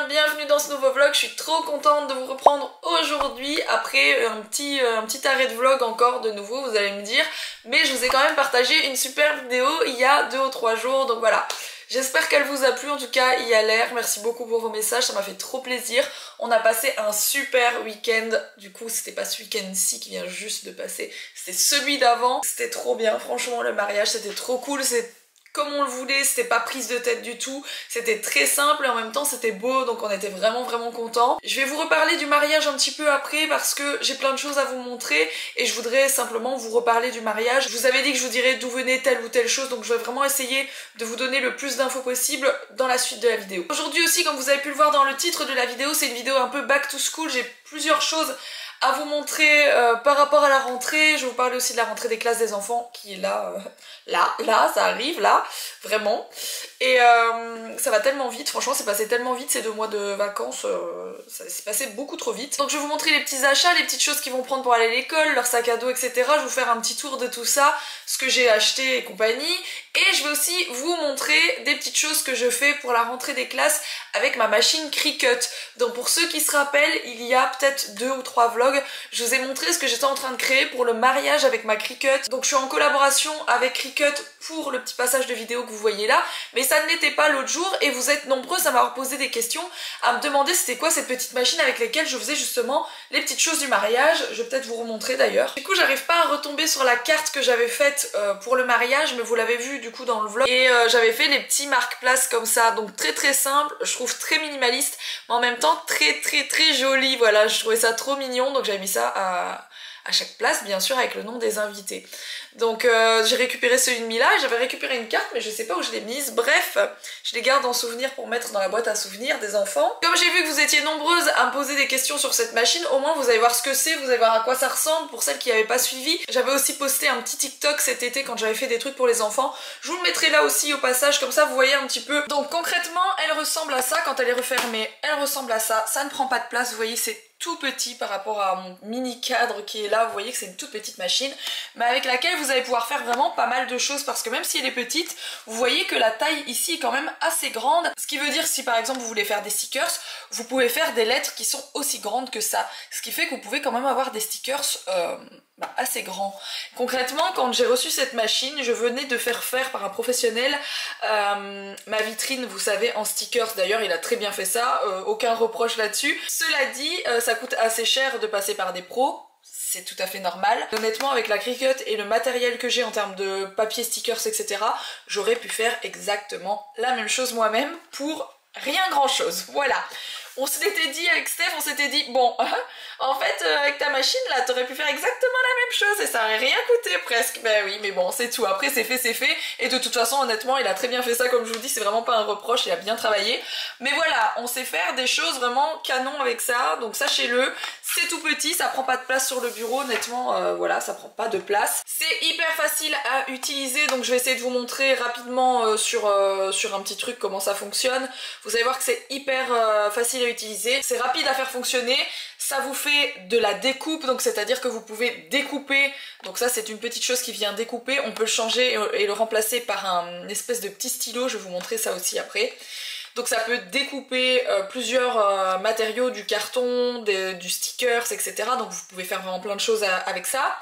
bienvenue dans ce nouveau vlog. Je suis trop contente de vous reprendre aujourd'hui après un petit arrêt de vlog encore de nouveau, vous allez me dire. Mais je vous ai quand même partagé une super vidéo il y a 2 ou 3 jours, donc voilà. J'espère qu'elle vous a plu, en tout cas il y a l'air. Merci beaucoup pour vos messages, ça m'a fait trop plaisir. On a passé un super week-end. Du coup c'était pas ce week-end-ci qui vient juste de passer, c'était celui d'avant. C'était trop bien, franchement le mariage c'était trop cool. C'est comme on le voulait, c'était pas prise de tête du tout, c'était très simple et en même temps c'était beau, donc on était vraiment contents. Je vais vous reparler du mariage un petit peu après parce que j'ai plein de choses à vous montrer et je voudrais simplement vous reparler du mariage. Je vous avais dit que je vous dirais d'où venait telle ou telle chose, donc je vais vraiment essayer de vous donner le plus d'infos possible dans la suite de la vidéo. Aujourd'hui aussi, comme vous avez pu le voir dans le titre de la vidéo, c'est une vidéo un peu back to school. J'ai plusieurs choses à vous montrer par rapport à la rentrée. Je vais vous parler aussi de la rentrée des classes des enfants qui est là, là, ça arrive là, vraiment. Et ça va tellement vite, franchement c'est passé tellement vite ces 2 mois de vacances, ça s'est passé beaucoup trop vite. Donc je vais vous montrer les petits achats, les petites choses qu'ils vont prendre pour aller à l'école, leur sac à dos, etc. Je vais vous faire un petit tour de tout ça, ce que j'ai acheté et compagnie. Et je vais aussi vous montrer des petites choses que je fais pour la rentrée des classes avec ma machine Cricut. Donc pour ceux qui se rappellent, il y a peut-être 2 ou 3 vlogs, je vous ai montré ce que j'étais en train de créer pour le mariage avec ma Cricut. Donc je suis en collaboration avec Cricut pour le petit passage de vidéo que vous voyez là, mais ça ne l'était pas l'autre jour et vous êtes nombreux à m'avoir posé des questions, à me demander c'était quoi cette petite machine avec lesquelles je faisais justement les petites choses du mariage. Je vais peut-être vous remontrer d'ailleurs. Du coup j'arrive pas à retomber sur la carte que j'avais faite pour le mariage, mais vous l'avez vu du coup dans le vlog, et j'avais fait les petits marque-places comme ça, donc très simple, je trouve très minimaliste, mais en même temps très joli. Voilà, je trouvais ça trop mignon, donc j'avais mis ça à chaque place, bien sûr, avec le nom des invités. Donc j'ai récupéré ce ennemi là, j'avais récupéré une carte mais je sais pas où je l'ai mise. Bref, je les garde en souvenir pour mettre dans la boîte à souvenirs des enfants. Comme j'ai vu que vous étiez nombreuses à me poser des questions sur cette machine, au moins vous allez voir ce que c'est, vous allez voir à quoi ça ressemble pour celles qui n'avaient pas suivi. J'avais aussi posté un petit TikTok cet été quand j'avais fait des trucs pour les enfants. Je vous le mettrai là aussi au passage, comme ça vous voyez un petit peu. Donc concrètement elle ressemble à ça quand elle est refermée, elle ressemble à ça, ça ne prend pas de place, vous voyez c'est tout petit par rapport à mon mini cadre qui est là. Vous voyez que c'est une toute petite machine, mais avec laquelle vous allez pouvoir faire vraiment pas mal de choses, parce que même si elle est petite, vous voyez que la taille ici est quand même assez grande, ce qui veut dire si par exemple vous voulez faire des stickers, vous pouvez faire des lettres qui sont aussi grandes que ça, ce qui fait que vous pouvez quand même avoir des stickers assez grands. Concrètement, quand j'ai reçu cette machine, je venais de faire par un professionnel ma vitrine, vous savez, en stickers. D'ailleurs il a très bien fait ça, aucun reproche là-dessus. Cela dit, ça coûte assez cher de passer par des pros, c'est tout à fait normal. Honnêtement avec la Cricut et le matériel que j'ai en termes de papier, stickers, etc., j'aurais pu faire exactement la même chose moi-même pour rien grand chose. Voilà. On s'était dit avec Steph, on s'était dit bon, en fait avec ta machine là t'aurais pu faire exactement la même chose et ça aurait rien coûté presque. Ben oui, mais bon c'est tout, après c'est fait et de toute façon honnêtement il a très bien fait ça, comme je vous dis, c'est vraiment pas un reproche, il a bien travaillé. Mais voilà, on sait faire des choses vraiment canon avec ça, donc sachez-le, c'est tout petit, ça prend pas de place sur le bureau, honnêtement voilà, ça prend pas de place. C'est hyper facile à utiliser, donc je vais essayer de vous montrer rapidement sur un petit truc comment ça fonctionne. Vous allez voir que c'est hyper facile à utiliser, c'est rapide à faire fonctionner, ça vous fait de la découpe, donc c'est à dire que vous pouvez découper, donc ça c'est une petite chose qui vient découper, on peut le changer et le remplacer par un espèce de petit stylo, je vais vous montrer ça aussi après. Donc ça peut découper plusieurs matériaux, du carton, du stickers, etc. Donc vous pouvez faire vraiment plein de choses avec ça.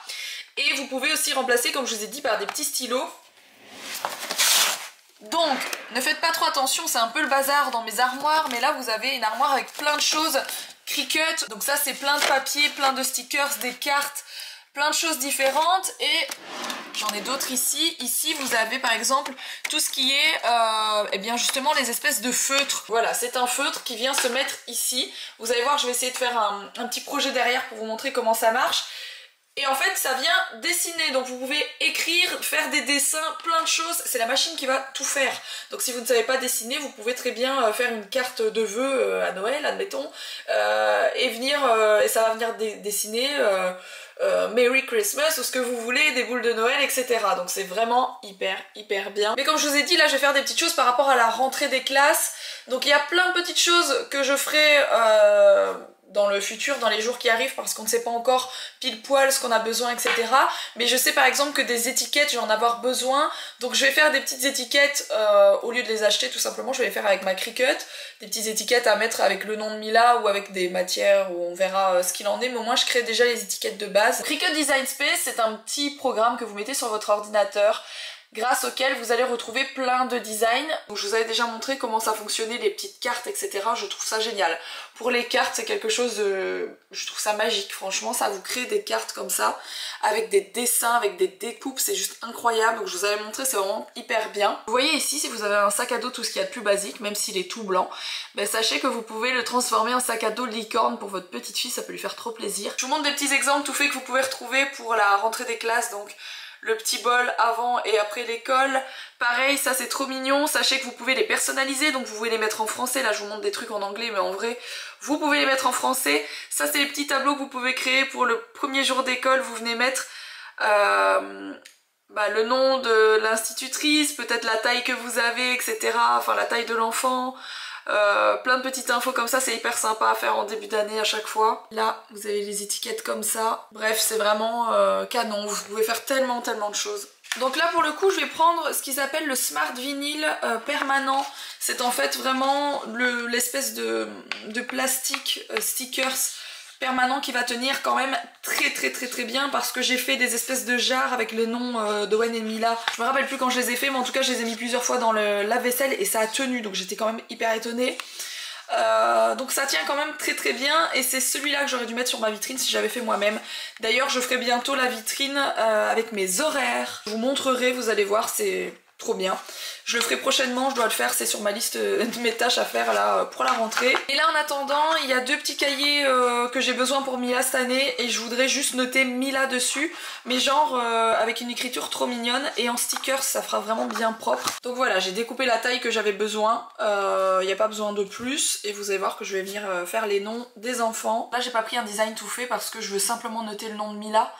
Et vous pouvez aussi remplacer, comme je vous ai dit, par des petits stylos. Donc, ne faites pas trop attention, c'est un peu le bazar dans mes armoires, mais là vous avez une armoire avec plein de choses Cricut. Donc ça c'est plein de papier, plein de stickers, des cartes, plein de choses différentes. Et j'en ai d'autres ici. Ici vous avez par exemple tout ce qui est eh bien justement les espèces de feutres. Voilà, c'est un feutre qui vient se mettre ici. Vous allez voir, je vais essayer de faire un petit projet derrière pour vous montrer comment ça marche. Et en fait ça vient dessiner, donc vous pouvez écrire, faire des dessins, plein de choses, c'est la machine qui va tout faire. Donc si vous ne savez pas dessiner, vous pouvez très bien faire une carte de vœux à Noël, admettons, et ça va venir dessiner Merry Christmas ou ce que vous voulez, des boules de Noël, etc. Donc c'est vraiment hyper bien. Mais comme je vous ai dit, là je vais faire des petites choses par rapport à la rentrée des classes. Donc il y a plein de petites choses que je ferai dans le futur, dans les jours qui arrivent, parce qu'on ne sait pas encore pile poil ce qu'on a besoin, etc. Mais je sais par exemple que des étiquettes, je vais en avoir besoin, donc je vais faire des petites étiquettes, au lieu de les acheter tout simplement, je vais les faire avec ma Cricut, des petites étiquettes à mettre avec le nom de Mila ou avec des matières où on verra ce qu'il en est, mais au moins je crée déjà les étiquettes de base. Cricut Design Space, c'est un petit programme que vous mettez sur votre ordinateur, grâce auquel vous allez retrouver plein de designs. Donc je vous avais déjà montré comment ça fonctionnait, les petites cartes, etc. Je trouve ça génial. Pour les cartes, c'est quelque chose de... je trouve ça magique. Franchement, ça vous crée des cartes comme ça, avec des dessins, avec des découpes, c'est juste incroyable. Donc je vous avais montré, c'est vraiment hyper bien. Vous voyez ici, si vous avez un sac à dos, tout ce qu'il y a de plus basique, même s'il est tout blanc, ben sachez que vous pouvez le transformer en sac à dos licorne pour votre petite fille, ça peut lui faire trop plaisir. Je vous montre des petits exemples tout faits que vous pouvez retrouver pour la rentrée des classes, donc le petit bol avant et après l'école. Pareil, ça c'est trop mignon. Sachez que vous pouvez les personnaliser, donc vous pouvez les mettre en français. Là je vous montre des trucs en anglais, mais en vrai vous pouvez les mettre en français. Ça c'est les petits tableaux que vous pouvez créer pour le premier jour d'école. Vous venez mettre le nom de l'institutrice, peut-être la taille que vous avez, etc. Enfin la taille de l'enfant. Plein de petites infos comme ça, c'est hyper sympa à faire en début d'année à chaque fois. Là vous avez les étiquettes comme ça, bref c'est vraiment canon, vous pouvez faire tellement de choses. Donc là pour le coup je vais prendre ce qu'ils appellent le Smart Vinyl permanent. C'est en fait vraiment l'espèce de plastique stickers permanent qui va tenir quand même très bien, parce que j'ai fait des espèces de jarres avec le nom d'Owen et Mila. Je me rappelle plus quand je les ai fait, mais en tout cas je les ai mis plusieurs fois dans le lave-vaisselle et ça a tenu, donc j'étais quand même hyper étonnée. Donc ça tient quand même très bien, et c'est celui-là que j'aurais dû mettre sur ma vitrine si j'avais fait moi-même. D'ailleurs je ferai bientôt la vitrine avec mes horaires. Je vous montrerai, vous allez voir, c'est trop bien. Je le ferai prochainement, je dois le faire, c'est sur ma liste de mes tâches à faire là pour la rentrée. Et là en attendant, il y a deux petits cahiers que j'ai besoin pour Mila cette année, et je voudrais juste noter Mila dessus, mais genre avec une écriture trop mignonne, et en stickers ça fera vraiment bien propre. Donc voilà, j'ai découpé la taille que j'avais besoin, il n'y a pas besoin de plus, et vous allez voir que je vais venir faire les noms des enfants. Là j'ai pas pris un design tout fait parce que je veux simplement noter le nom de Mila.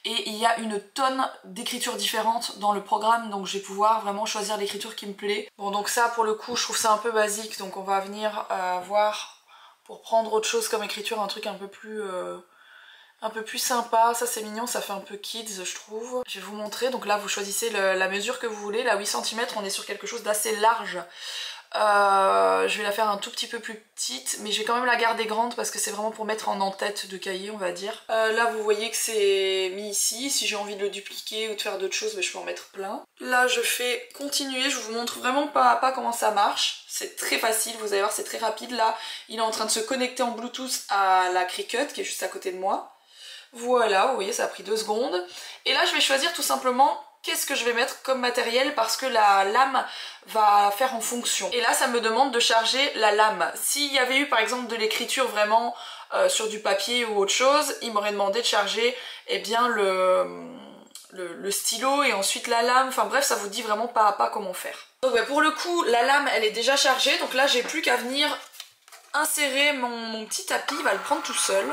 Et il y a une tonne d'écritures différentes dans le programme, donc je vais pouvoir vraiment choisir l'écriture qui me plaît. Bon, donc ça pour le coup je trouve ça un peu basique, donc on va venir voir pour prendre autre chose comme écriture, un truc un peu plus sympa. Ça c'est mignon, ça fait un peu kids je trouve. Je vais vous montrer, donc là vous choisissez la mesure que vous voulez. La 8 cm, on est sur quelque chose d'assez large. Je vais la faire un tout petit peu plus petite, mais je vais quand même la garder grande parce que c'est vraiment pour mettre en en-tête de cahier, on va dire. Là vous voyez que c'est mis ici. Si j'ai envie de le dupliquer ou de faire d'autres choses, mais je peux en mettre plein. Là je fais continuer, je vous montre vraiment pas à pas comment ça marche. C'est très facile, vous allez voir, c'est très rapide. Là il est en train de se connecter en Bluetooth à la Cricut qui est juste à côté de moi. Voilà, vous voyez, ça a pris 2 secondes. Et là je vais choisir tout simplement qu'est-ce que je vais mettre comme matériel, parce que la lame va faire en fonction. Et là ça me demande de charger la lame. S'il y avait eu par exemple de l'écriture vraiment sur du papier ou autre chose, il m'aurait demandé de charger bien le stylo et ensuite la lame. Enfin bref, ça vous dit vraiment pas à pas comment faire. Donc ouais, pour le coup la lame elle est déjà chargée, donc là j'ai plus qu'à venir insérer mon petit tapis, il va le prendre tout seul.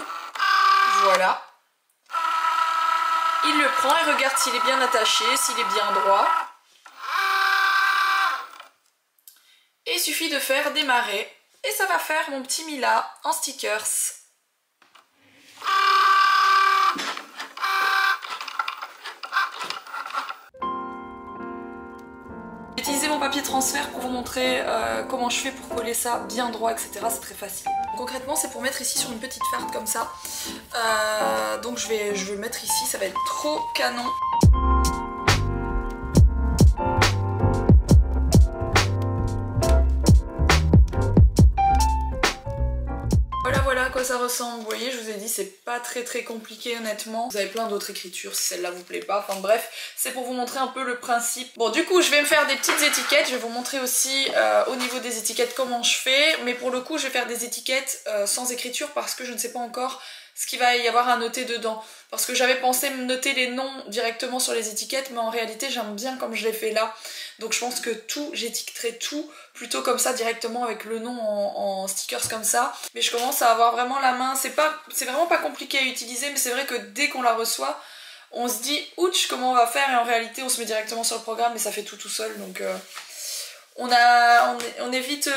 Voilà. Il le prend et regarde s'il est bien attaché, s'il est bien droit. Et il suffit de faire démarrer. Et ça va faire mon petit Mila en stickers. J'ai utilisé mon papier transfert pour vous montrer comment je fais pour coller ça bien droit, etc. C'est très facile. Concrètement c'est pour mettre ici sur une petite farte comme ça. Donc je vais le mettre ici, ça va être trop canon. Voilà à quoi ça ressemble. Vous voyez, je vous ai dit, c'est pas très compliqué honnêtement. Vous avez plein d'autres écritures si celle-là vous plaît pas. Enfin bref, c'est pour vous montrer un peu le principe. Bon, du coup je vais me faire des petites étiquettes. Je vais vous montrer aussi au niveau des étiquettes comment je fais. Mais pour le coup je vais faire des étiquettes sans écriture parce que je ne sais pas encore ce qu'il va y avoir à noter dedans. Parce que j'avais pensé me noter les noms directement sur les étiquettes, mais en réalité j'aime bien comme je l'ai fait là. Donc je pense que tout, j'étiqueterai tout plutôt comme ça directement avec le nom en stickers comme ça. Mais je commence à avoir vraiment la main, c'est vraiment pas compliqué à utiliser, mais c'est vrai que dès qu'on la reçoit, on se dit ouch comment on va faire, et en réalité on se met directement sur le programme et ça fait tout seul. Donc on est vite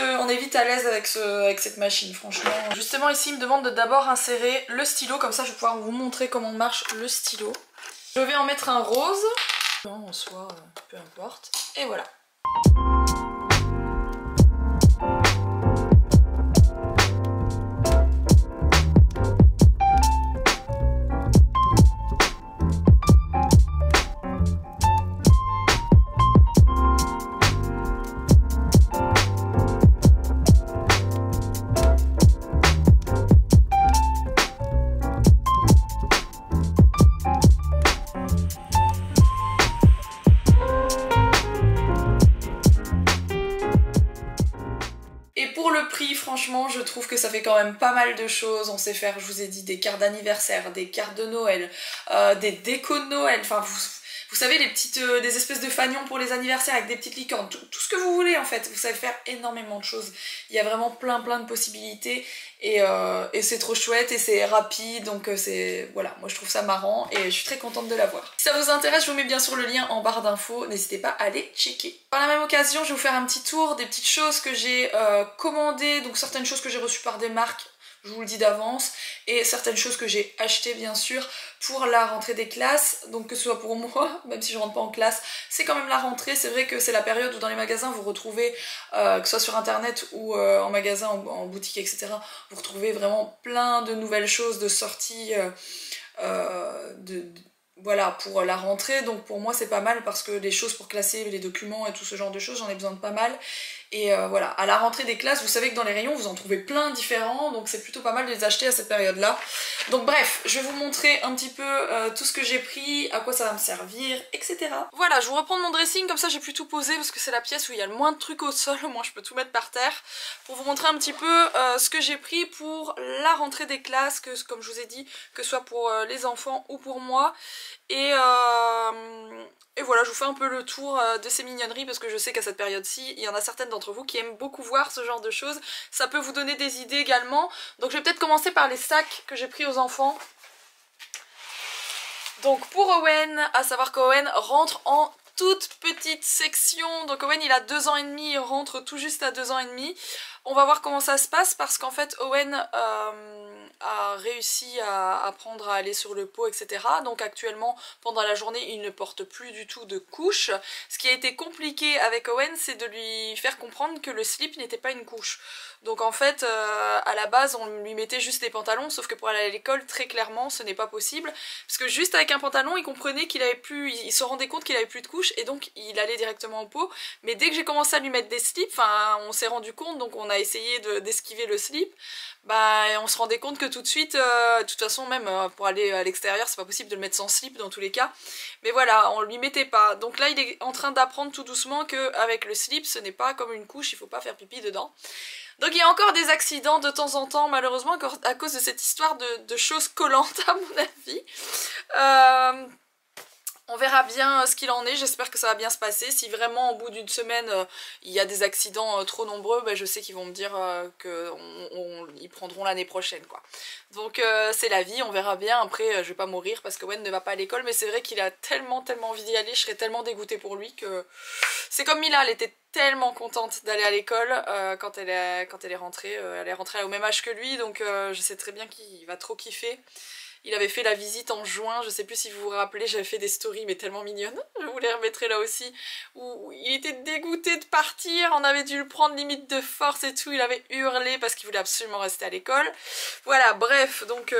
à l'aise avec cette machine, franchement. Justement ici il me demande de d'abord insérer le stylo, comme ça je vais pouvoir vous montrer comment marche le stylo. Je vais en mettre un rose, non, en soi peu importe, et voilà. Franchement, je trouve que ça fait quand même pas mal de choses. On sait faire, je vous ai dit, des cartes d'anniversaire, des cartes de Noël, des décos de Noël, enfin vous savez, des espèces de fanions pour les anniversaires avec des petites licornes, tout ce que vous voulez en fait. Vous savez faire énormément de choses. Il y a vraiment plein de possibilités et c'est trop chouette et c'est rapide, donc c'est voilà, moi je trouve ça marrant et je suis très contente de l'avoir. Si ça vous intéresse, je vous mets bien sûr le lien en barre d'infos, n'hésitez pas à aller checker. Par la même occasion, je vais vous faire un petit tour des petites choses que j'ai commandées, donc certaines choses que j'ai reçues par des marques, je vous le dis d'avance, et certaines choses que j'ai achetées bien sûr pour la rentrée des classes, donc que ce soit pour moi, même si je rentre pas en classe, c'est quand même la rentrée. C'est vrai que c'est la période où dans les magasins vous retrouvez, que ce soit sur internet ou en magasin, en boutique, etc., vous retrouvez vraiment plein de nouvelles choses, de sorties, voilà, pour la rentrée. Donc pour moi c'est pas mal parce que les choses pour classer les documents et tout ce genre de choses, j'en ai besoin de pas mal. Et voilà, à la rentrée des classes, vous savez que dans les rayons vous en trouvez plein différents, donc c'est plutôt pas mal de les acheter à cette période là. Donc bref, je vais vous montrer un petit peu tout ce que j'ai pris, à quoi ça va me servir, etc. Voilà, je vous reprends mon dressing, comme ça j'ai pu tout poser parce que c'est la pièce où il y a le moins de trucs au sol, au moins je peux tout mettre par terre, pour vous montrer un petit peu ce que j'ai pris pour la rentrée des classes, que comme je vous ai dit, que ce soit pour les enfants ou pour moi. Et voilà, je vous fais un peu le tour de ces mignonneries parce que je sais qu'à cette période-ci, il y en a certaines d'entre vous qui aiment beaucoup voir ce genre de choses. Ça peut vous donner des idées également. Donc je vais peut-être commencer par les sacs que j'ai pris aux enfants. Donc pour Owen, à savoir qu'Owen rentre en toute petite section. Donc Owen il a 2 ans et demi, il rentre tout juste à 2 ans et demi. On va voir comment ça se passe parce qu'en fait Owen a réussi à apprendre à aller sur le pot, etc. Donc actuellement pendant la journée il ne porte plus du tout de couche. Ce qui a été compliqué avec Owen, c'est de lui faire comprendre que le slip n'était pas une couche. Donc en fait à la base on lui mettait juste des pantalons, sauf que pour aller à l'école très clairement ce n'est pas possible, parce que juste avec un pantalon il comprenait qu'il avait plus, il se rendait compte qu'il avait plus de couche et donc il allait directement au pot. Mais dès que j'ai commencé à lui mettre des slips, enfin on s'est rendu compte, donc on a essayé d'esquiver le slip, bah on se rendait compte que tout de suite, de toute façon même pour aller à l'extérieur c'est pas possible de le mettre sans slip dans tous les cas, mais voilà, on lui mettait pas. Donc là il est en train d'apprendre tout doucement qu'avec le slip ce n'est pas comme une couche, il faut pas faire pipi dedans. Donc il y a encore des accidents de temps en temps malheureusement à cause de cette histoire de choses collantes à mon avis. On verra bien ce qu'il en est, j'espère que ça va bien se passer. Si vraiment au bout d'une semaine il y a des accidents trop nombreux, bah, je sais qu'ils vont me dire qu'ils prendront l'année prochaine quoi. Donc c'est la vie, on verra bien. Après je vais pas mourir parce que Owen ne va pas à l'école, mais c'est vrai qu'il a tellement envie d'y aller, je serais tellement dégoûtée pour lui que... C'est comme Mila, elle était tellement contente d'aller à l'école quand elle est rentrée. Elle est rentrée au même âge que lui, donc je sais très bien qu'il va trop kiffer. Il avait fait la visite en juin, je sais plus si vous vous rappelez, j'avais fait des stories mais tellement mignonnes, je vous les remettrai là aussi, où il était dégoûté de partir, on avait dû le prendre limite de force et tout, il avait hurlé parce qu'il voulait absolument rester à l'école. Voilà, bref, donc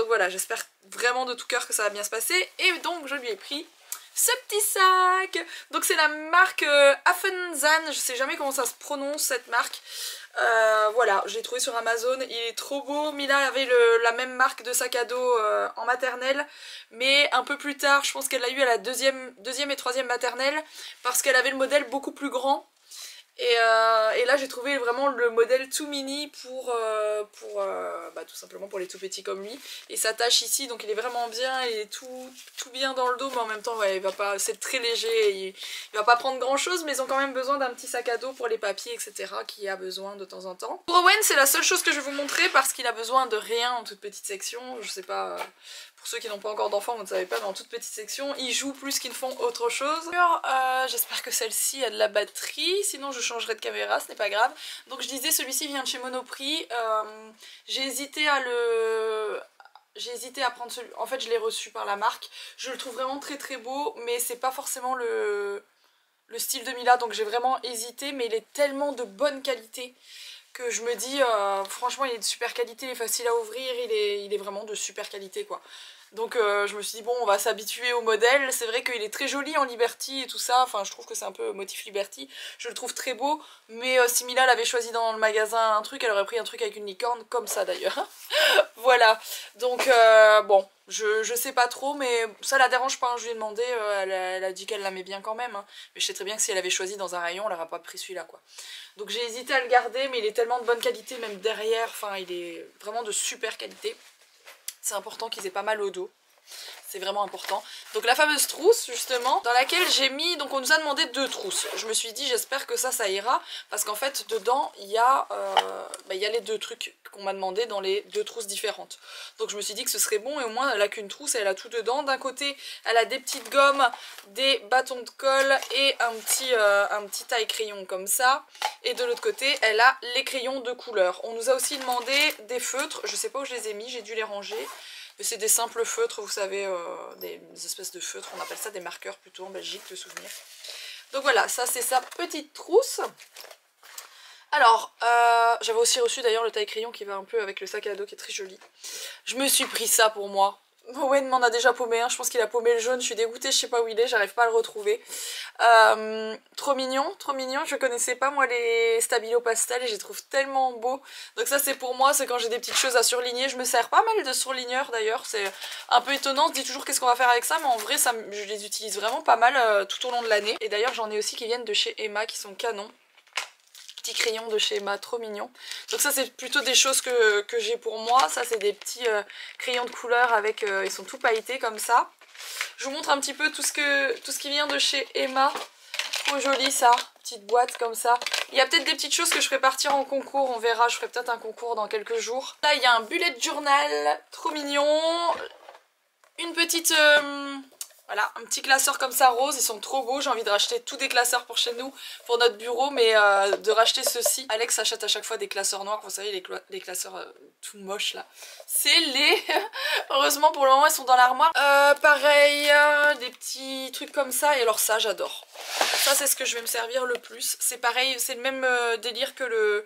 voilà, j'espère vraiment de tout cœur que ça va bien se passer, et donc je lui ai pris ce petit sac. Donc c'est la marque Affenzahn, je sais jamais comment ça se prononce cette marque. Voilà, je l'ai trouvé sur Amazon, il est trop beau. Mila avait la même marque de sac à dos en maternelle, mais un peu plus tard, je pense qu'elle l'a eu à la deuxième et troisième maternelle, parce qu'elle avait le modèle beaucoup plus grand. Et là j'ai trouvé vraiment le modèle tout mini pour tout simplement pour les tout petits comme lui. Il s'attache ici, donc il est vraiment bien, il est tout bien dans le dos, mais en même temps ouais, il va pas, c'est très léger, il va pas prendre grand chose, mais ils ont quand même besoin d'un petit sac à dos pour les papiers, etc. qui a besoin de temps en temps. Pour Owen c'est la seule chose que je vais vous montrer parce qu'il a besoin de rien en toute petite section, je sais pas Pour ceux qui n'ont pas encore d'enfants, vous ne savez pas, dans toute petite section, ils jouent plus qu'ils ne font autre chose. J'espère que celle-ci a de la batterie, sinon je changerai de caméra, ce n'est pas grave. Donc je disais, celui-ci vient de chez Monoprix. J'ai hésité à prendre celui... En fait, je l'ai reçu par la marque. Je le trouve vraiment très très beau, mais c'est pas forcément le style de Mila, donc j'ai vraiment hésité, mais il est tellement de bonne qualité que je me dis, franchement il est de super qualité, il est facile à ouvrir, il est vraiment de super qualité quoi. Donc je me suis dit bon, on va s'habituer au modèle. C'est vrai qu'il est très joli en Liberty et tout ça, enfin je trouve que c'est un peu motif Liberty, je le trouve très beau, mais si Mila l'avait choisi dans le magasin un truc, elle aurait pris un truc avec une licorne comme ça d'ailleurs. Voilà, donc bon, je sais pas trop, mais ça la dérange pas, hein. Je lui ai demandé, elle a dit qu'elle l'aimait bien quand même, hein. Mais je sais très bien que si elle avait choisi dans un rayon, elle n'aurait pas pris celui-là quoi. Donc j'ai hésité à le garder, mais il est tellement de bonne qualité, même derrière, enfin il est vraiment de super qualité. C'est important qu'ils aient pas mal au dos. C'est vraiment important. Donc la fameuse trousse justement, dans laquelle j'ai mis, donc on nous a demandé 2 trousses. Je me suis dit j'espère que ça ira, parce qu'en fait dedans il y a les 2 trucs qu'on m'a demandé dans les 2 trousses différentes. Donc je me suis dit que ce serait bon, et au moins elle a qu'une trousse et elle a tout dedans. D'un côté elle a des petites gommes, des bâtons de colle et un petit taille-crayon comme ça. Et de l'autre côté elle a les crayons de couleur. On nous a aussi demandé des feutres, je sais pas où je les ai mis, j'ai dû les ranger. C'est des simples feutres, vous savez, des espèces de feutres, on appelle ça des marqueurs plutôt en Belgique, de souvenirs. Donc voilà, ça c'est sa petite trousse. Alors, j'avais aussi reçu d'ailleurs le taille-crayon qui va un peu avec le sac à dos qui est très joli. Je me suis pris ça pour moi. Owen m'en a déjà paumé un, je pense qu'il a paumé le jaune, je suis dégoûtée, je sais pas où il est, j'arrive pas à le retrouver. Trop mignon, je connaissais pas moi les Stabilo pastel et je les trouve tellement beaux. Donc ça c'est pour moi, c'est quand j'ai des petites choses à surligner, je me sers pas mal de surligneurs d'ailleurs, c'est un peu étonnant, on se dit toujours qu'est-ce qu'on va faire avec ça, mais en vrai je les utilise vraiment pas mal tout au long de l'année. Et d'ailleurs j'en ai aussi qui viennent de chez Emma qui sont canons. Petits crayons de chez Emma, trop mignon. Donc ça c'est plutôt des choses que j'ai pour moi. Ça c'est des petits crayons de couleur avec, ils sont tout pailletés comme ça. Je vous montre un petit peu tout ce qui vient de chez Emma. Trop joli ça, petite boîte comme ça. Il y a peut-être des petites choses que je ferai partir en concours, on verra, je ferai peut-être un concours dans quelques jours. Là il y a un bullet journal, trop mignon. Une petite... Voilà, un petit classeur comme ça rose, ils sont trop beaux, j'ai envie de racheter tous des classeurs pour chez nous, pour notre bureau, mais de racheter ceux-ci. Alex achète à chaque fois des classeurs noirs, vous savez, les classeurs tout moches là. C'est les... Heureusement pour le moment ils sont dans l'armoire. Pareil, des petits trucs comme ça, et alors ça j'adore. Ça c'est ce que je vais me servir le plus. C'est pareil, c'est le même délire que le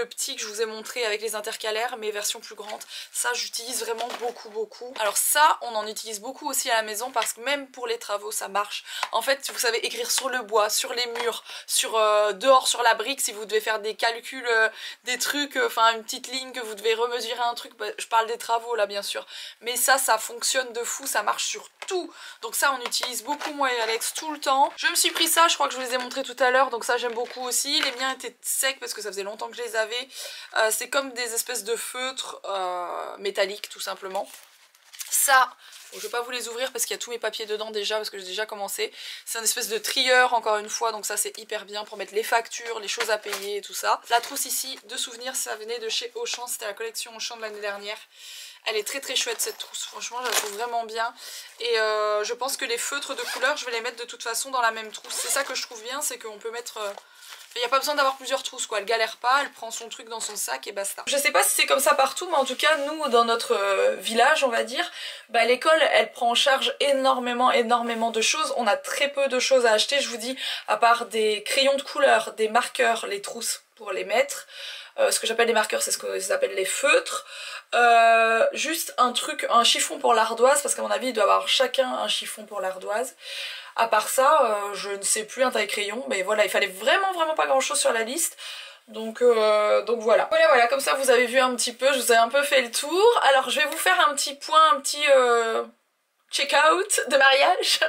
petit que je vous ai montré avec les intercalaires, mais version plus grande. Ça j'utilise vraiment beaucoup. Alors ça on en utilise beaucoup aussi à la maison, parce que même pour les travaux ça marche. En fait vous savez écrire sur le bois, sur les murs, sur dehors sur la brique, si vous devez faire des calculs, des trucs, enfin une petite ligne que vous devez remesurer un truc, bah, je parle des travaux là bien sûr, mais ça fonctionne de fou, ça marche sur tout. Donc ça on utilise beaucoup moi et Alex tout le temps. Je me suis pris ça, je crois que je vous les ai montrés tout à l'heure, donc ça j'aime beaucoup aussi. Les miens étaient secs parce que ça faisait longtemps que je les avais. C'est comme des espèces de feutres métalliques tout simplement. Ça, bon, je vais pas vous les ouvrir parce qu'il y a tous mes papiers dedans déjà, parce que j'ai déjà commencé. C'est une espèce de trieur encore une fois, donc ça c'est hyper bien pour mettre les factures, les choses à payer et tout ça. La trousse ici de souvenirs, ça venait de chez Auchan, c'était la collection Auchan de l'année dernière. Elle est très chouette cette trousse, franchement je la trouve vraiment bien. Et je pense que les feutres de couleur, je vais les mettre de toute façon dans la même trousse. C'est ça que je trouve bien, c'est qu'on peut mettre... Il n'y a pas besoin d'avoir plusieurs trousses quoi, elle galère pas, elle prend son truc dans son sac et basta. Je sais pas si c'est comme ça partout, mais en tout cas nous dans notre village on va dire, bah, l'école elle prend en charge énormément de choses. On a très peu de choses à acheter, je vous dis, à part des crayons de couleur, des marqueurs, les trousses pour les mettre. Ce que j'appelle les marqueurs c'est ce que s'appelle les feutres. Juste un chiffon pour l'ardoise, parce qu'à mon avis il doit y avoir chacun un chiffon pour l'ardoise. À part ça, je ne sais plus, un taille-crayon, mais voilà, il fallait vraiment pas grand chose sur la liste. Donc voilà. Voilà, comme ça vous avez vu un petit peu, je vous ai un peu fait le tour. Alors je vais vous faire un petit point, check-out de mariage.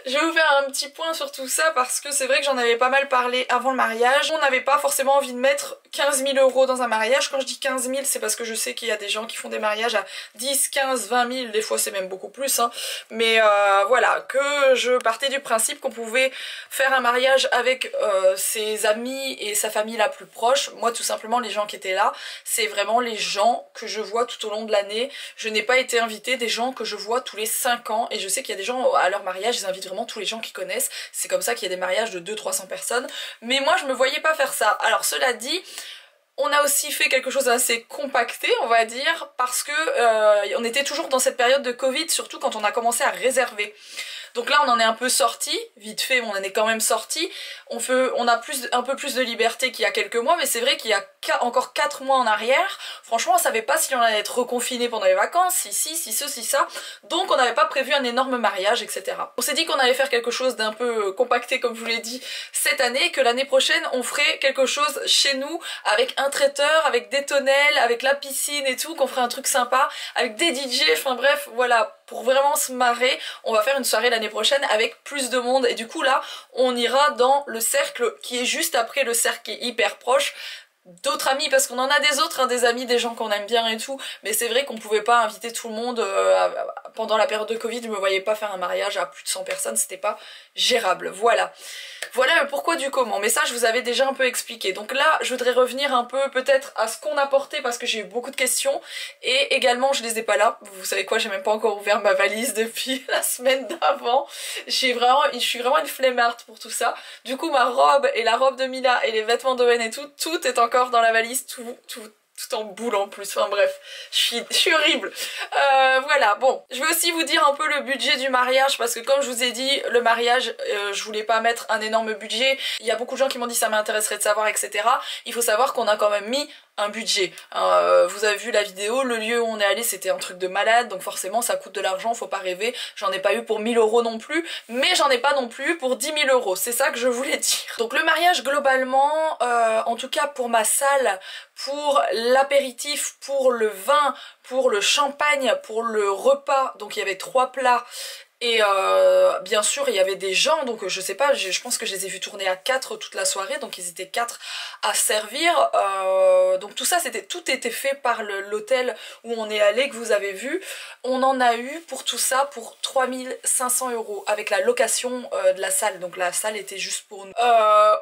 Je vais vous faire un petit point sur tout ça parce que c'est vrai que j'en avais pas mal parlé avant le mariage. On n'avait pas forcément envie de mettre 15 000 € dans un mariage. Quand je dis 15 000, c'est parce que je sais qu'il y a des gens qui font des mariages à 10, 15, 20 000, des fois c'est même beaucoup plus, hein. Mais voilà, que je partais du principe qu'on pouvait faire un mariage avec ses amis et sa famille la plus proche. Moi tout simplement les gens qui étaient là, c'est vraiment les gens que je vois tout au long de l'année. Je n'ai pas été invitée des gens que je vois tous les 5 ans et je sais qu'il y a des gens à leur mariage, ils invitent vraiment tous les gens qu'ils connaissent. C'est comme ça qu'il y a des mariages de 200-300 personnes. Mais moi je me voyais pas faire ça. Alors cela dit, on a aussi fait quelque chose d'assez compacté, on va dire, parce que on était toujours dans cette période de Covid, surtout quand on a commencé à réserver. Donc là on en est un peu sorti, vite fait mais on en est quand même sorti. On a un peu plus de liberté qu'il y a quelques mois, mais c'est vrai qu'il y a encore 4 mois en arrière, franchement on savait pas si on allait être reconfiné pendant les vacances, si ça. Donc on n'avait pas prévu un énorme mariage, etc. On s'est dit qu'on allait faire quelque chose d'un peu compacté comme je vous l'ai dit cette année, et que l'année prochaine on ferait quelque chose chez nous avec un traiteur, avec des tonnelles, avec la piscine et tout, qu'on ferait un truc sympa, avec des DJ, enfin bref, voilà. Pour vraiment se marrer, on va faire une soirée l'année prochaine avec plus de monde et du coup là on ira dans le cercle qui est juste après le cercle qui est hyper proche d'autres amis, parce qu'on en a des autres, hein, des amis, des gens qu'on aime bien et tout, mais c'est vrai qu'on pouvait pas inviter tout le monde pendant la période de Covid. Je me voyais pas faire un mariage à plus de 100 personnes, c'était pas gérable. Voilà le pourquoi du comment, mais ça je vous avais déjà un peu expliqué. Donc là je voudrais revenir un peu peut-être à ce qu'on a porté parce que j'ai eu beaucoup de questions et également je les ai pas là. Vous savez quoi, j'ai même pas encore ouvert ma valise depuis la semaine d'avant. Je suis vraiment une flemmarde pour tout ça. Du coup ma robe et la robe de Mila et les vêtements d'Owen et tout est encore dans la valise, tout en boule en plus, enfin bref, je suis horrible. Voilà, bon, je vais aussi vous dire un peu le budget du mariage, parce que comme je vous ai dit, le mariage, je voulais pas mettre un énorme budget. Il y a beaucoup de gens qui m'ont dit ça m'intéresserait de savoir, etc. Il faut savoir qu'on a quand même mis un budget. Vous avez vu la vidéo, le lieu où on est allé c'était un truc de malade, donc forcément ça coûte de l'argent, faut pas rêver. J'en ai pas eu pour 1000 € non plus, mais j'en ai pas non plus pour 10 000 €, c'est ça que je voulais dire. Donc le mariage globalement, en tout cas pour ma salle, pour l'apéritif, pour le vin, pour le champagne, pour le repas, donc il y avait 3 plats. Et bien sûr il y avait des gens, donc je sais pas, je pense que je les ai vus tourner à 4 toute la soirée, donc ils étaient 4 à servir, donc tout ça tout était fait par l'hôtel où on est allé, que vous avez vu. On en a eu pour tout ça pour 3500 € avec la location de la salle, donc la salle était juste pour nous.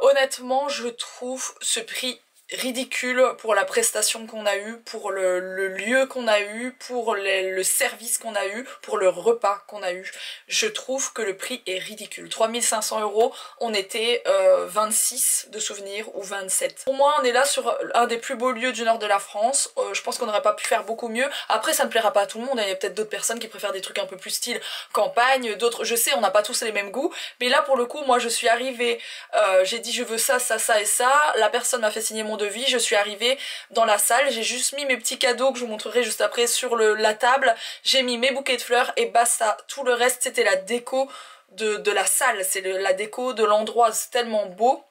Honnêtement je trouve ce prix ridicule pour la prestation qu'on a eu, pour le lieu qu'on a eu, pour le service qu'on a eu, pour le repas qu'on a eu. Je trouve que le prix est ridicule. 3500 €, on était 26 de souvenirs ou 27. Pour moi on est là sur un des plus beaux lieux du nord de la France. Je pense qu'on n'aurait pas pu faire beaucoup mieux. Après ça ne plaira pas à tout le monde, il y a peut-être d'autres personnes qui préfèrent des trucs un peu plus style campagne, d'autres, je sais on n'a pas tous les mêmes goûts, mais là pour le coup moi je suis arrivée, j'ai dit je veux ça, ça, ça et ça, la personne m'a fait signer mon devis, je suis arrivée dans la salle, j'ai juste mis mes petits cadeaux que je vous montrerai juste après sur la table, j'ai mis mes bouquets de fleurs et basta. Tout le reste c'était la déco de la salle, c'est la déco de l'endroit, c'est tellement beau.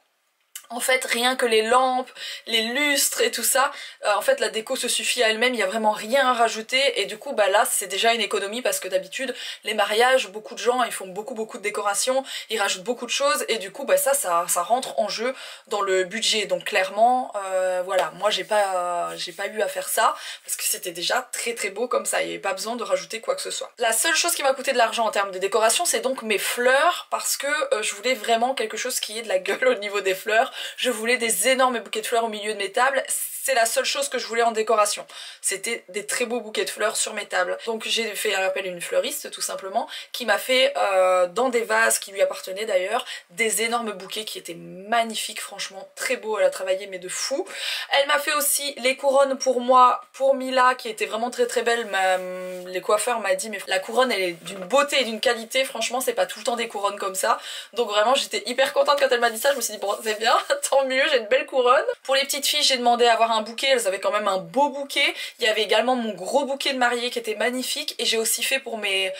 En fait rien que les lampes, les lustres et tout ça, en fait la déco se suffit à elle-même, il n'y a vraiment rien à rajouter et du coup bah là c'est déjà une économie parce que d'habitude les mariages, beaucoup de gens ils font beaucoup de décorations, ils rajoutent beaucoup de choses et du coup bah ça rentre en jeu dans le budget, donc clairement voilà, moi j'ai pas eu à faire ça parce que c'était déjà très beau comme ça, il n'y avait pas besoin de rajouter quoi que ce soit. La seule chose qui m'a coûté de l'argent en termes de décoration c'est donc mes fleurs, parce que je voulais vraiment quelque chose qui ait de la gueule au niveau des fleurs. Je voulais des énormes bouquets de fleurs au milieu de mes tables, c'est la seule chose que je voulais en décoration. C'était des très beaux bouquets de fleurs sur mes tables. Donc j'ai fait appel à une fleuriste tout simplement, qui m'a fait dans des vases qui lui appartenaient d'ailleurs, des énormes bouquets qui étaient magnifiques, franchement très beaux, elle a travaillé mais de fou. Elle m'a fait aussi les couronnes pour moi, pour Mila, qui étaient vraiment très belles. Les coiffeurs m'ont dit mais la couronne elle est d'une beauté et d'une qualité, franchement c'est pas tout le temps des couronnes comme ça. Donc vraiment j'étais hyper contente quand elle m'a dit ça, je me suis dit bon c'est bien, tant mieux, j'ai une belle couronne. Pour les petites filles j'ai demandé à avoir un bouquet, elles avaient quand même un beau bouquet. Il y avait également mon gros bouquet de mariée qui était magnifique, et j'ai aussi fait pour mes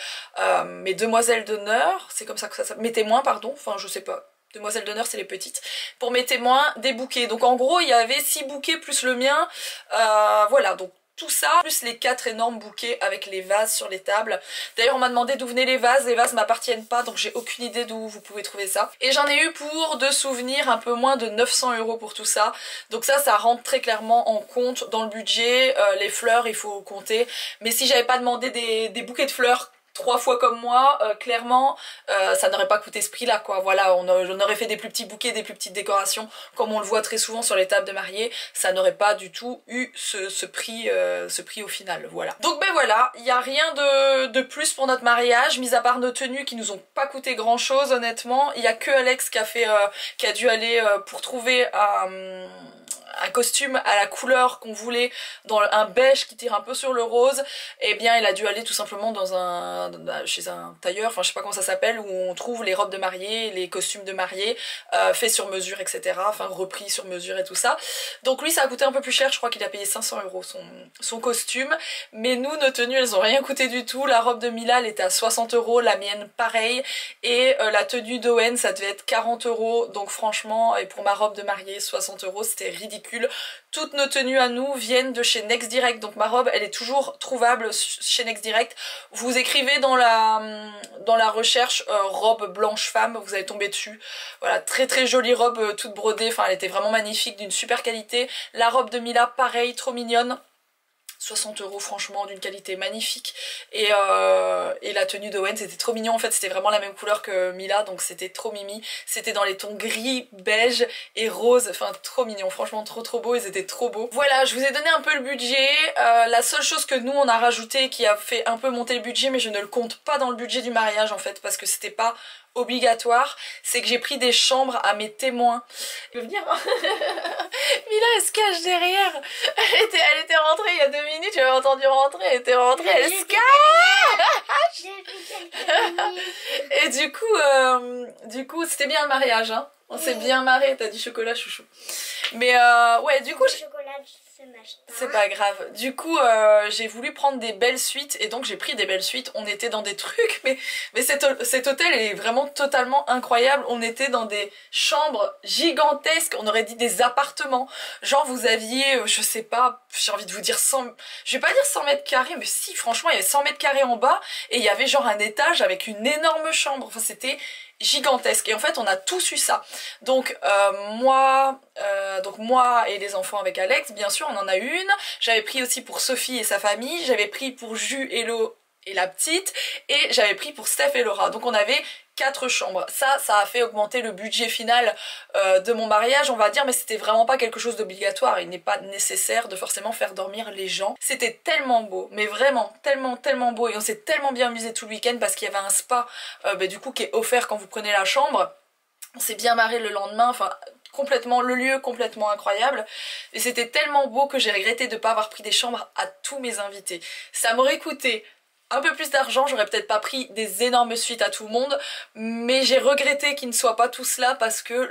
demoiselles d'honneur, c'est comme ça que ça s'appelle, mes témoins pardon, enfin je sais pas. Demoiselles d'honneur c'est les petites, pour mes témoins des bouquets. Donc en gros il y avait 6 bouquets plus le mien, voilà, donc tout ça, plus les 4 énormes bouquets avec les vases sur les tables. D'ailleurs on m'a demandé d'où venaient les vases m'appartiennent pas, donc j'ai aucune idée d'où vous pouvez trouver ça. Et j'en ai eu pour de souvenirs un peu moins de 900 € pour tout ça, donc ça rentre très clairement en compte dans le budget. Les fleurs il faut compter, mais si j'avais pas demandé des bouquets de fleurs 3 fois comme moi, clairement ça n'aurait pas coûté ce prix là quoi. Voilà, on aurait fait des plus petits bouquets, des plus petites décorations comme on le voit très souvent sur les tables de mariée, ça n'aurait pas du tout eu ce prix au final, voilà. Donc ben voilà, il n'y a rien de plus pour notre mariage, mis à part nos tenues qui nous ont pas coûté grand chose honnêtement. Il y a que Alex qui a dû aller pour trouver un costume à la couleur qu'on voulait, dans un beige qui tire un peu sur le rose. Et bien il a dû aller tout simplement chez un tailleur, enfin je sais pas comment ça s'appelle, où on trouve les robes de mariée, les costumes de mariée faits sur mesure, etc. Enfin repris sur mesure et tout ça. Donc lui ça a coûté un peu plus cher, je crois qu'il a payé 500 € son costume. Mais nous, nos tenues elles ont rien coûté du tout. La robe de Mila elle était à 60 €, la mienne pareil, et la tenue d'Owen ça devait être 40 €. Donc franchement, et pour ma robe de mariée 60 € c'était ridicule. Toutes nos tenues à nous viennent de chez Next Direct, donc ma robe elle est toujours trouvable chez Next Direct. Vous écrivez dans la recherche robe blanche femme, vous allez tomber dessus. Voilà, très très jolie robe toute brodée, enfin elle était vraiment magnifique, d'une super qualité. La robe de Mila pareil, trop mignonne. 60 € franchement, d'une qualité magnifique. Et la tenue d'Owen c'était trop mignon, en fait c'était vraiment la même couleur que Mila, donc c'était trop mimi. C'était dans les tons gris, beige et rose, enfin trop mignon, franchement trop beau, ils étaient trop beaux. Voilà, je vous ai donné un peu le budget. La seule chose que nous on a rajouté qui a fait un peu monter le budget, mais je ne le compte pas dans le budget du mariage en fait, parce que c'était pas obligatoire, c'est que j'ai pris des chambres à mes témoins. Il veut venir hein. Mila elle se cache derrière. Elle était rentrée il y a 2 minutes, j'avais entendu rentrer, elle était rentrée, elle se cache. Et du coup c'était bien le mariage hein. On s'est bien marré, t'as dit chocolat chouchou. Mais ouais du coup c'est pas grave. Du coup j'ai voulu prendre des belles suites et donc j'ai pris des belles suites. On était dans des trucs mais cet hôtel est vraiment totalement incroyable. On était dans des chambres gigantesques, on aurait dit des appartements. Genre vous aviez, je sais pas, j'ai envie de vous dire 100, je vais pas dire 100 mètres carrés, mais si franchement il y avait 100 mètres carrés en bas et il y avait genre un étage avec une énorme chambre. Enfin c'était gigantesque et en fait on a tous eu ça. Donc moi et les enfants avec Alex bien sûr on en a eu une. J'avais pris aussi pour Sophie et sa famille, j'avais pris pour Jus, Hello et la petite, et j'avais pris pour Steph et Laura. Donc on avait 4 chambres. Ça a fait augmenter le budget final de mon mariage on va dire, mais c'était vraiment pas quelque chose d'obligatoire. Il n'est pas nécessaire de forcément faire dormir les gens. C'était tellement beau, mais vraiment tellement beau, et on s'est tellement bien amusé tout le week-end parce qu'il y avait un spa du coup qui est offert quand vous prenez la chambre. On s'est bien marré le lendemain, enfin complètement, le lieu complètement incroyable, et c'était tellement beau que j'ai regretté de ne pas avoir pris des chambres à tous mes invités. Ça m'aurait coûté un peu plus d'argent, j'aurais peut-être pas pris des énormes suites à tout le monde, mais j'ai regretté qu'ils ne soient pas tous là parce que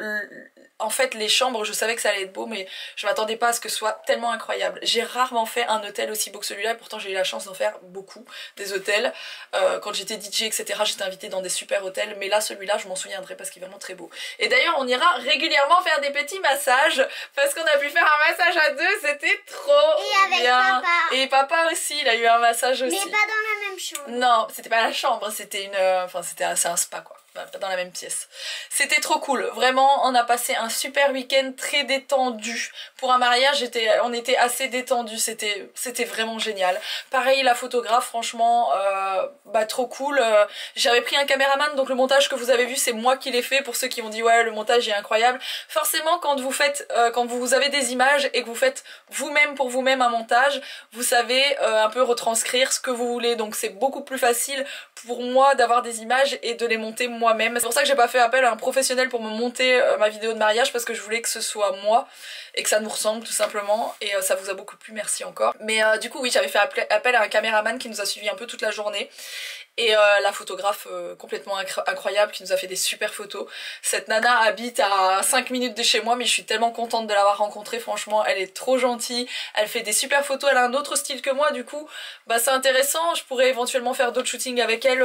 en fait les chambres, je savais que ça allait être beau, mais je m'attendais pas à ce que ce soit tellement incroyable. J'ai rarement fait un hôtel aussi beau que celui-là, et pourtant j'ai eu la chance d'en faire beaucoup, des hôtels. Quand j'étais DJ etc j'étais invitée dans des super hôtels, mais là celui-là je m'en souviendrai parce qu'il est vraiment très beau. Et d'ailleurs on ira régulièrement faire des petits massages, parce qu'on a pu faire un massage à deux, c'était trop bien. Et avec papa. Et papa aussi, il a eu un massage aussi. Mais pas dans la même chambre. Non, c'était pas la chambre, c'était c'est un spa quoi. Pas dans la même pièce. C'était trop cool, vraiment on a passé un super week-end très détendu. Pour un mariage on était assez détendu, c'était vraiment génial. Pareil la photographe franchement trop cool. J'avais pris un caméraman, donc le montage que vous avez vu c'est moi qui l'ai fait, pour ceux qui ont dit ouais le montage est incroyable. Forcément quand vous avez des images et que vous faites vous-même pour vous-même un montage, vous savez un peu retranscrire ce que vous voulez, donc c'est beaucoup plus facile pour moi d'avoir des images et de les monter moi-même. C'est pour ça que j'ai pas fait appel à un professionnel pour me monter ma vidéo de mariage, parce que je voulais que ce soit moi et que ça nous ressemble tout simplement, et ça vous a beaucoup plu, merci encore. Mais du coup oui, j'avais fait appel à un caméraman qui nous a suivi un peu toute la journée, et la photographe complètement incroyable qui nous a fait des super photos. Cette nana habite à 5 minutes de chez moi, mais je suis tellement contente de l'avoir rencontrée, franchement elle est trop gentille, elle fait des super photos, elle a un autre style que moi, du coup c'est intéressant. Je pourrais éventuellement faire d'autres shootings avec elle,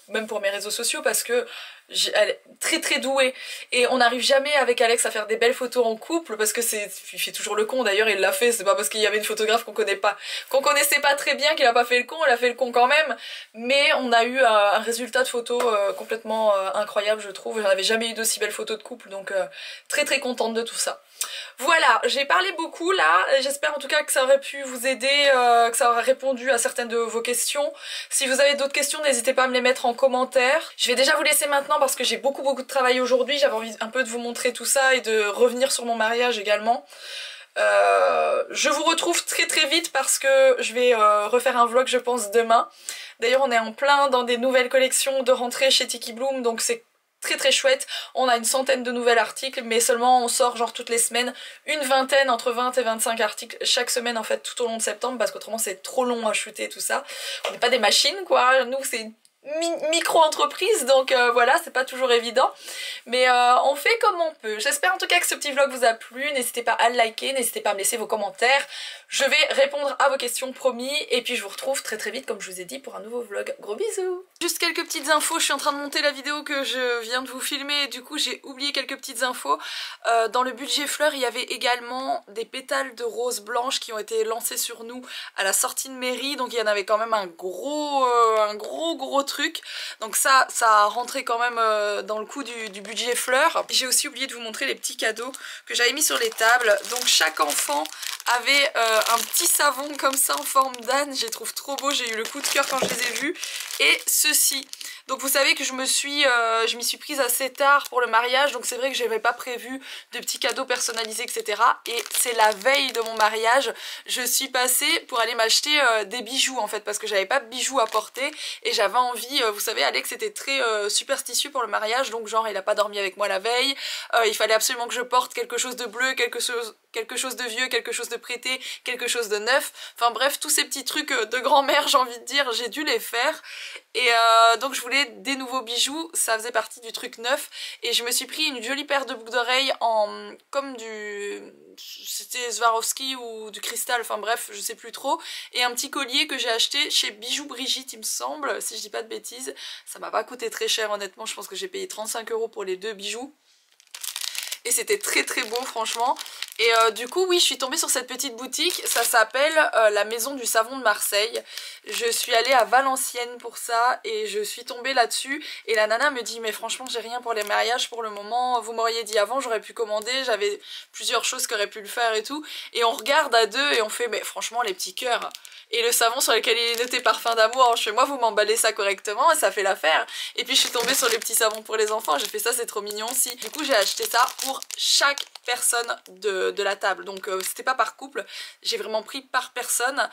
même pour mes réseaux sociaux, parce que elle est très très douée et on n'arrive jamais avec Alex à faire des belles photos en couple parce que il fait toujours le con. D'ailleurs il l'a fait, c'est pas parce qu'il y avait une photographe qu'on connaissait pas très bien qu'il a pas fait le con, il a fait le con quand même, mais on a eu un résultat de photo complètement incroyable je trouve. J'en avais jamais eu d'aussi belles photos de couple, donc très très contente de tout ça. Voilà, j'ai parlé beaucoup là, j'espère en tout cas que ça aurait pu vous aider, que ça aura répondu à certaines de vos questions. Si vous avez d'autres questions, n'hésitez pas à me les mettre en commentaire. Je vais déjà vous laisser maintenant parce que j'ai beaucoup de travail aujourd'hui, j'avais envie un peu de vous montrer tout ça et de revenir sur mon mariage également. Je vous retrouve très très vite parce que je vais refaire un vlog je pense demain. D'ailleurs on est en plein dans des nouvelles collections de rentrée chez Tiki Bloom, donc c'est très très chouette. On a une centaine de nouveaux articles mais seulement on sort genre toutes les semaines une vingtaine, entre 20 et 25 articles chaque semaine en fait tout au long de septembre parce qu'autrement c'est trop long à shooter tout ça. On n'est pas des machines quoi, nous c'est une micro-entreprise donc voilà, c'est pas toujours évident mais on fait comme on peut. J'espère en tout cas que ce petit vlog vous a plu, n'hésitez pas à le liker, n'hésitez pas à me laisser vos commentaires, je vais répondre à vos questions promis et puis je vous retrouve très très vite comme je vous ai dit pour un nouveau vlog. Gros bisous. Juste quelques petites infos, je suis en train de monter la vidéo que je viens de vous filmer et du coup j'ai oublié quelques petites infos. Dans le budget fleurs il y avait également des pétales de rose blanche qui ont été lancés sur nous à la sortie de mairie, donc il y en avait quand même un gros truc, donc ça a rentré quand même dans le coût du budget fleurs. J'ai aussi oublié de vous montrer les petits cadeaux que j'avais mis sur les tables, donc chaque enfant avait un petit savon comme ça en forme d'âne, je les trouve trop beaux, j'ai eu le coup de cœur quand je les ai vus, et ceci. Donc vous savez que je m'y suis prise assez tard pour le mariage, donc c'est vrai que j'avais pas prévu de petits cadeaux personnalisés etc. Et c'est la veille de mon mariage, je suis passée pour aller m'acheter des bijoux en fait, parce que j'avais pas de bijoux à porter et j'avais envie, vous savez Alex était très superstitieux pour le mariage, donc genre il a pas dormi avec moi la veille, il fallait absolument que je porte quelque chose de bleu, quelque chose de vieux, quelque chose de prêté, quelque chose de neuf, enfin bref tous ces petits trucs de grand-mère j'ai envie de dire, j'ai dû les faire et donc je voulais des nouveaux bijoux, ça faisait partie du truc neuf et je me suis pris une jolie paire de boucles d'oreilles en comme c'était Swarovski ou du cristal, enfin bref je sais plus trop, et un petit collier que j'ai acheté chez Bijoux Brigitte il me semble, si je dis pas de bêtises, ça m'a pas coûté très cher honnêtement, je pense que j'ai payé 35 € pour les deux bijoux et c'était très très beau franchement. Et du coup oui je suis tombée sur cette petite boutique, ça s'appelle la Maison du Savon de Marseille. Je suis allée à Valenciennes pour ça et je suis tombée là-dessus et la nana me dit mais franchement j'ai rien pour les mariages pour le moment, vous m'auriez dit avant j'aurais pu commander, j'avais plusieurs choses qui auraient pu le faire et tout, et on regarde à deux et on fait mais franchement les petits cœurs. Et le savon sur lequel il est noté parfum d'amour, je fais moi vous m'emballez ça correctement et ça fait l'affaire. Et puis je suis tombée sur les petits savons pour les enfants, j'ai fait ça c'est trop mignon aussi. Du coup j'ai acheté ça pour chaque personne de la table, donc c'était pas par couple, j'ai vraiment pris par personne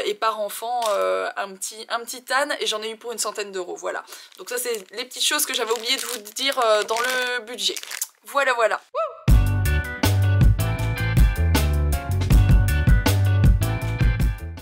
et par enfant un petit âne et j'en ai eu pour une centaine d'euros, voilà. Donc ça c'est les petites choses que j'avais oublié de vous dire dans le budget. Voilà voilà. Wouh!